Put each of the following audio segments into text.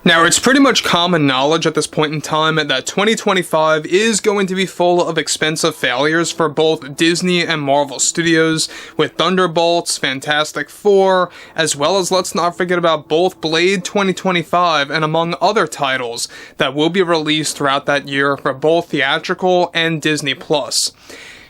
Now, it's pretty much common knowledge at this point in time that 2025 is going to be full of expensive failures for both Disney and Marvel Studios, with Thunderbolts, Fantastic Four, as well as let's not forget about both Blade 2025 and among other titles that will be released throughout that year for both theatrical and Disney+.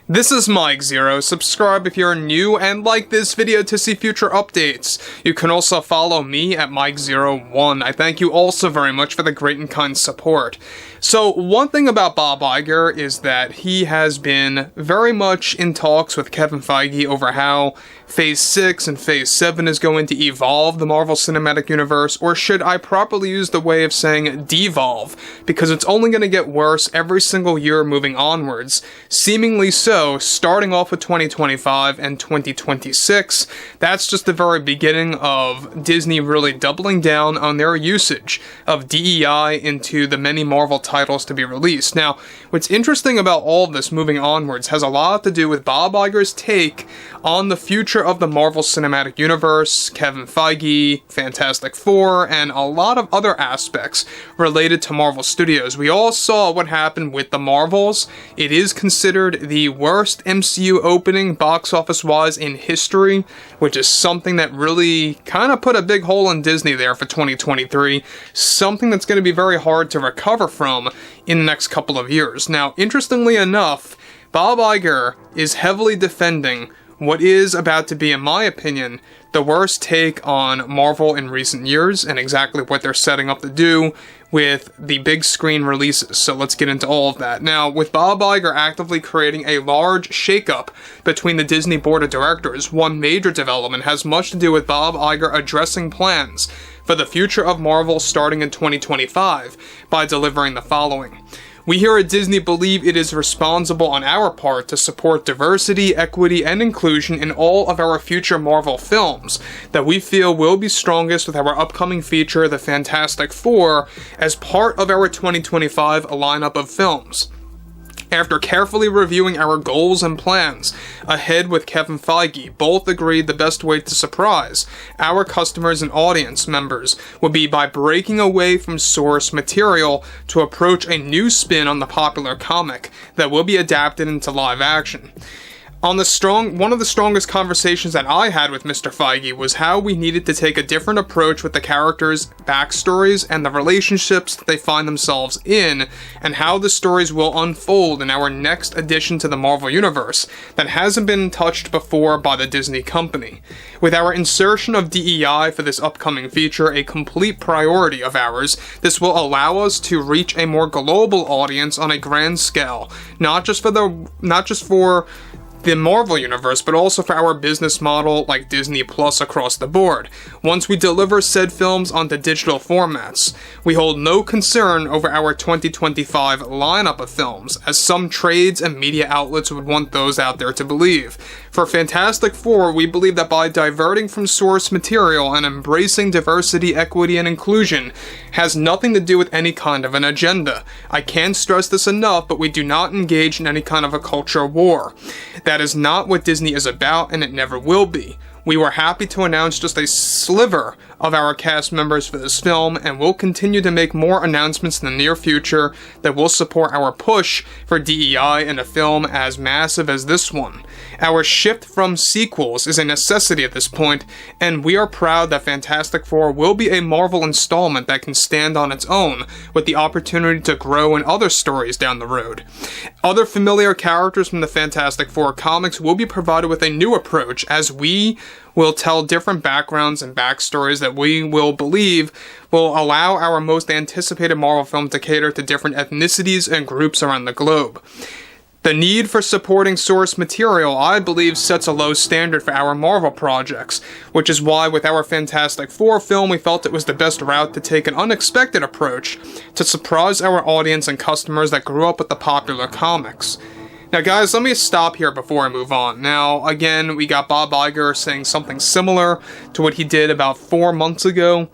This is Mike Zero. Subscribe if you're new and like this video to see future updates. You can also follow me at Mike01. I thank you also very much for the great and kind support. So one thing about Bob Iger is that he has been very much in talks with Kevin Feige over how Phase 6 and Phase 7 is going to evolve the Marvel Cinematic Universe, or should I properly use the way of saying devolve, because it's only going to get worse every single year moving onwards, seemingly so, starting off with 2025 and 2026. That's just the very beginning of Disney really doubling down on their usage of DEI into the many Marvel titles to be released. Now, what's interesting about all of this moving onwards has a lot to do with Bob Iger's take on the future of the Marvel Cinematic Universe, Kevin Feige, Fantastic Four, and a lot of other aspects related to Marvel Studios. We all saw what happened with the Marvels. It is considered the worst MCU opening box office-wise in history, which is something that really kind of put a big hole in Disney there for 2023, something that's going to be very hard to recover from in the next couple of years. Now, interestingly enough, Bob Iger is heavily defending what is about to be, in my opinion, the worst take on Marvel in recent years, and exactly what they're setting up to do with the big screen releases. So let's get into all of that. Now, with Bob Iger actively creating a large shakeup between the Disney board of directors, one major development has much to do with Bob Iger addressing plans for the future of Marvel starting in 2025 by delivering the following. We here at Disney believe it is responsible on our part to support diversity, equity, and inclusion in all of our future Marvel films that we feel will be strongest with our upcoming feature, The Fantastic Four, as part of our 2025 lineup of films. After carefully reviewing our goals and plans ahead with Kevin Feige, both agreed the best way to surprise our customers and audience members would be by breaking away from source material to approach a new spin on the popular comic that will be adapted into live action. One of the strongest conversations that I had with Mr. Feige was how we needed to take a different approach with the characters' backstories and the relationships that they find themselves in, and how the stories will unfold in our next addition to the Marvel Universe that hasn't been touched before by the Disney company. With our insertion of DEI for this upcoming feature a complete priority of ours, this will allow us to reach a more global audience on a grand scale, not just for the Marvel Universe, but also for our business model like Disney Plus across the board. Once we deliver said films onto digital formats, we hold no concern over our 2025 lineup of films, as some trades and media outlets would want those out there to believe. For Fantastic Four, we believe that by diverting from source material and embracing diversity, equity, and inclusion has nothing to do with any kind of an agenda. I can't stress this enough, but we do not engage in any kind of a culture war. That is not what Disney is about, and it never will be. We were happy to announce just a sliver of our cast members for this film, and we'll continue to make more announcements in the near future that will support our push for DEI in a film as massive as this one. Our shift from sequels is a necessity at this point, and we are proud that Fantastic Four will be a Marvel installment that can stand on its own, with the opportunity to grow in other stories down the road. Other familiar characters from the Fantastic Four comics will be provided with a new approach, as we will tell different backgrounds and backstories that we will believe will allow our most anticipated Marvel film to cater to different ethnicities and groups around the globe. The need for supporting source material, I believe, sets a low standard for our Marvel projects, which is why with our Fantastic Four film we felt it was the best route to take an unexpected approach to surprise our audience and customers that grew up with the popular comics. Now guys, let me stop here before I move on. Now, again, we got Bob Iger saying something similar to what he did about 4 months ago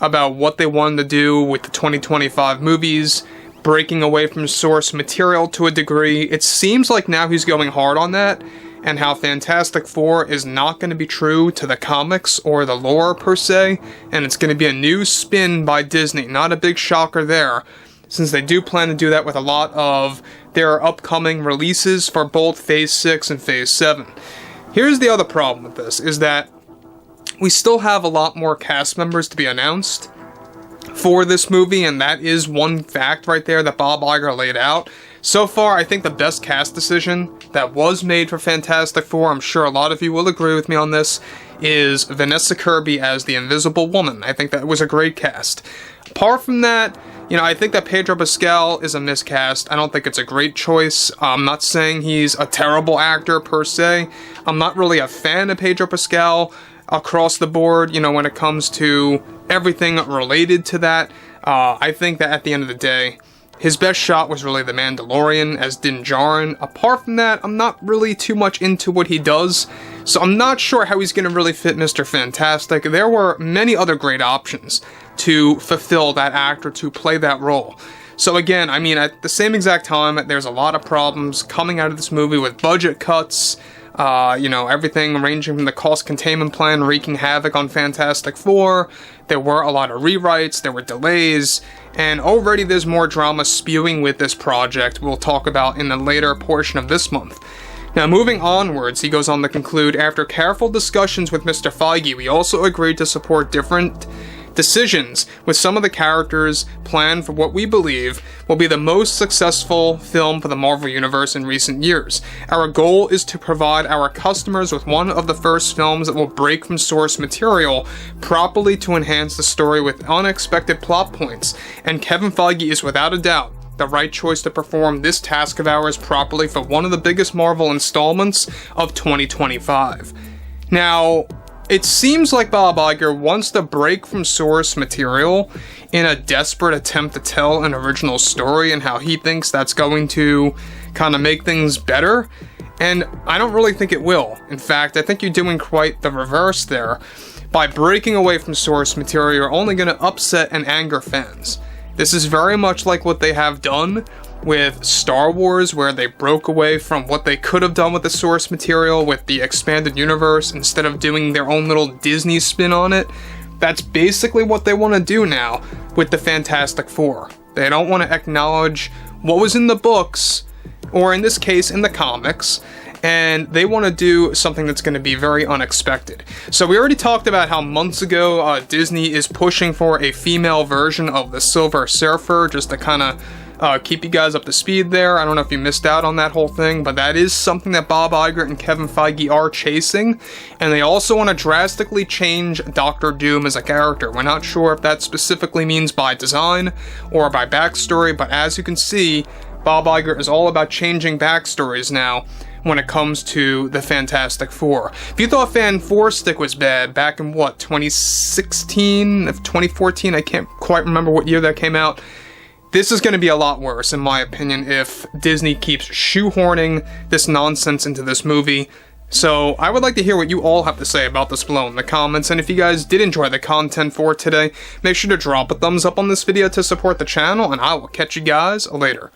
about what they wanted to do with the 2025 movies, breaking away from source material to a degree. It seems like now he's going hard on that, and how Fantastic Four is not going to be true to the comics or the lore per se, and it's going to be a new spin by Disney. Not a big shocker there, since they do plan to do that with a lot of their upcoming releases for both Phase 6 and Phase 7. Here's the other problem with this, is that we still have a lot more cast members to be announced for this movie, and that is one fact right there that Bob Iger laid out. So far, I think the best cast decision that was made for Fantastic Four, I'm sure a lot of you will agree with me on this, is Vanessa Kirby as the Invisible Woman. I think that was a great cast. Apart from that, you know, I think that Pedro Pascal is a miscast. I don't think it's a great choice. I'm not saying he's a terrible actor per se. I'm not really a fan of Pedro Pascal across the board, you know, when it comes to everything related to that. I think that at the end of the day, his best shot was really The Mandalorian as Din Djarin. Apart from that, I'm not really too much into what he does, so I'm not sure how he's going to really fit Mr. Fantastic. There were many other great options to fulfill that actor, to play that role. So again, I mean, at the same exact time, there's a lot of problems coming out of this movie with budget cuts, you know, everything ranging from the cost containment plan wreaking havoc on Fantastic Four. There were a lot of rewrites, there were delays, and already there's more drama spewing with this project we'll talk about in the later portion of this month. Now, moving onwards, he goes on to conclude, after careful discussions with Mr. Fiege, we also agreed to support different decisions with some of the characters planned for what we believe will be the most successful film for the Marvel Universe in recent years. Our goal is to provide our customers with one of the first films that will break from source material properly to enhance the story with unexpected plot points, and Kevin Feige is without a doubt the right choice to perform this task of ours properly for one of the biggest Marvel installments of 2025. Now, it seems like Bob Iger wants to break from source material in a desperate attempt to tell an original story, and how he thinks that's going to kind of make things better, and I don't really think it will. In fact, I think you're doing quite the reverse there. By breaking away from source material, you're only going to upset and anger fans. This is very much like what they have done with Star Wars, where they broke away from what they could have done with the source material with the expanded universe instead of doing their own little Disney spin on it. That's basically what they want to do now with the Fantastic Four. They don't want to acknowledge what was in the books, or in this case in the comics, and they want to do something that's going to be very unexpected. So we already talked about how months ago Disney is pushing for a female version of the Silver Surfer, just to kind of keep you guys up to speed there. I don't know if you missed out on that whole thing, but that is something that Bob Iger and Kevin Feige are chasing, and they also want to drastically change Doctor Doom as a character. We're not sure if that specifically means by design or by backstory, but as you can see, Bob Iger is all about changing backstories now when it comes to the Fantastic Four. If you thought Fan 4 Stick was bad back in, what, 2016, 2014, I can't quite remember what year that came out, this is going to be a lot worse, in my opinion, if Disney keeps shoehorning this nonsense into this movie. So I would like to hear what you all have to say about this below in the comments, and if you guys did enjoy the content for today, make sure to drop a thumbs up on this video to support the channel, and I will catch you guys later.